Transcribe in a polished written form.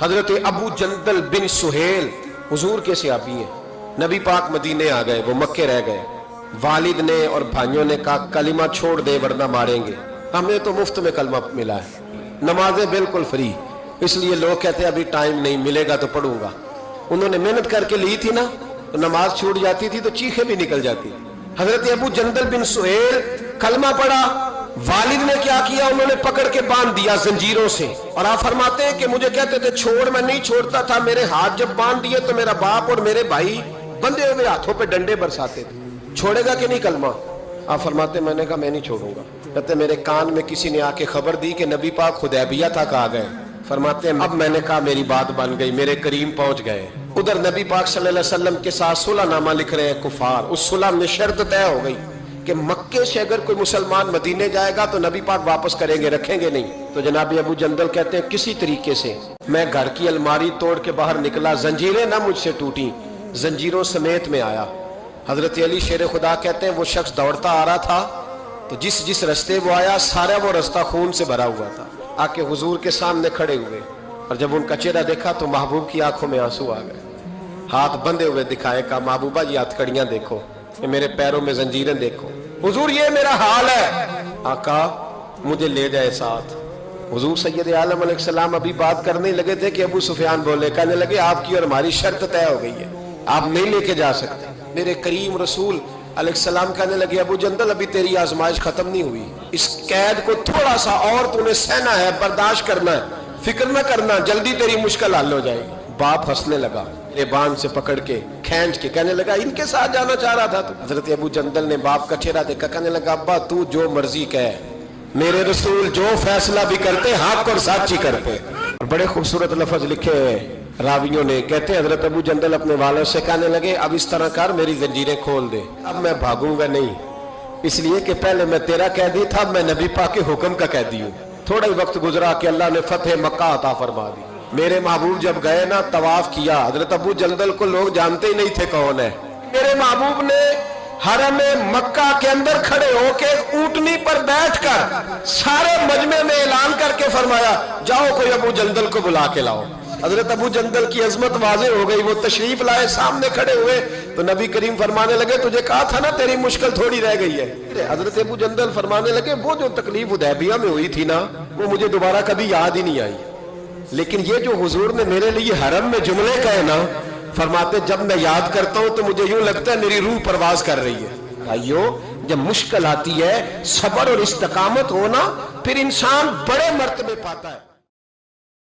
حضرت ابو جندل بن سہیل حضور کے صحابی ہیں. نبی پاک مدینے آ گئے, وہ مکے رہ گئے. والد نے اور بھائیوں نے کہا کلمہ چھوڑ دے ورنہ ماریں گے. ہمیں تو مفت میں کلمہ ملا ہے, نمازیں بالکل فری. اس لیے لوگ کہتے ہیں ابھی ٹائم نہیں ملے گا تو پڑھوں گا. انہوں نے محنت کر کے لی تھی نا, تو نماز چھوٹ جاتی تھی تو چیخیں بھی نکل جاتی. حضرت ابو جندل بن سہیل کلمہ پڑھا, والد نے کیا کیا, انہوں نے پکڑ کے باندھ دیا زنجیروں سے. اور آپ فرماتے ہیں کہ مجھے کہتے تھے چھوڑ, میں نہیں چھوڑتا تھا. میرے ہاتھ جب باندھ دیے تو میرا باپ اور میرے بھائی بندے ہوئے ہاتھوں پہ ڈنڈے برساتے تھے. چھوڑے گا کہ نہیں کلمہ؟ آپ فرماتے میں نے کہا میں نہیں چھوڑوں گا. کہتے میرے کان میں کسی نے آ کے خبر دی کہ نبی پاک حدیبیہ تک آ گئے. فرماتے ہیں اب میں نے کہا میری بات بن گئی, میرے کریم پہنچ گئے. ادھر نبی پاک صلی اللہ علیہ وسلم کے ساتھ صلح نامہ لکھ رہے ہیں کفار. اس صلح میں شرط طے ہو گئی کہ مکے سے اگر کوئی مسلمان مدینے جائے گا تو نبی پاک واپس کریں گے, رکھیں گے نہیں. تو جناب ابو جندل کہتے ہیں کسی طریقے سے میں گھر کی الماری توڑ کے باہر نکلا, زنجیریں نہ مجھ سے ٹوٹیں, زنجیروں سمیت میں آیا. حضرت علی شیر خدا کہتے ہیں وہ شخص دوڑتا آ رہا تھا تو جس رستے وہ آیا سارا وہ رستہ خون سے بھرا ہوا تھا. آ کے حضور کے سامنے کھڑے ہوئے, اور جب ان کا چہرہ دیکھا تو محبوب کی آنکھوں میں آنسو آ گئے. ہاتھ بندھے ہوئے دکھائے, کہا محبوبہ یہ ہتھ کڑیاں دیکھو, یہ میرے پیروں میں زنجیریں دیکھو. حضور یہ میرا حال ہے, آقا مجھے لے جائے ساتھ. حضور سید عالم علیہ السلام ابھی بات کرنے لگے تھے کہ ابو سفیان بولے, کہنے لگے آپ کی اور ہماری شرط طے ہو گئی ہے, آپ نہیں لے کے جا سکتے. میرے کریم رسول علیہ السلام کہنے لگے ابو جندل ابھی تیری آزمائش ختم نہیں ہوئی, اس قید کو تھوڑا سا اور تو نے سہنا ہے, برداشت کرنا ہے, فکر نہ کرنا, جلدی تیری مشکل حل ہو جائے گی. باپ ہنسنے لگا, ریبان سے پکڑ کے کھینچ کے کہنے لگا ان کے ساتھ جانا چاہ رہا تھا تو. حضرت ابو جندل نے باپ کا چہرہ دیکھا, کہنے لگا ابا تو جو مرضی کہے, میرے رسول جو فیصلہ بھی کرتے حق اور سچ ہی کرتے. بڑے خوبصورت لفظ لکھے راویوں نے, کہتے ہیں حضرت ابو جندل اپنے والد سے کہنے لگے اب اس طرح کر میری زنجیریں کھول دے, اب میں بھاگوں گا نہیں, اس لیے کہ پہلے میں تیرا قیدی تھا, اب میں نبی پاک کے حکم کا قیدی ہوں. تھوڑا ہی وقت گزرا کہ اللہ نے فتح مکہ عطا فرما دی. میرے محبوب جب گئے نا طواف کیا, حضرت ابو جندل کو لوگ جانتے ہی نہیں تھے کون ہے. میرے محبوب نے حرم مکہ کے اندر کھڑے ہو کے اونٹنی پر بیٹھ کر سارے مجمع میں اعلان کر کے فرمایا جاؤ کوئی ابو جندل کو بلا کے لاؤ. حضرت ابو جندل کی عظمت واضح ہو گئی, وہ تشریف لائے, سامنے کھڑے ہوئے تو نبی کریم فرمانے لگے تجھے کہا تھا نا تیری مشکل تھوڑی رہ گئی ہے. حضرت ابو جندل فرمانے لگے وہ جو تکلیف حدیبیہ میں ہوئی تھی نا وہ مجھے دوبارہ کبھی یاد ہی نہیں آئی, لیکن یہ جو حضور نے میرے لیے حرم میں جملے کہے نا, فرماتے جب میں یاد کرتا ہوں تو مجھے یوں لگتا ہے میری روح پرواز کر رہی ہے. بھائیو جب مشکل آتی ہے صبر اور استقامت ہونا پھر انسان بڑے مرتبے پاتا ہے.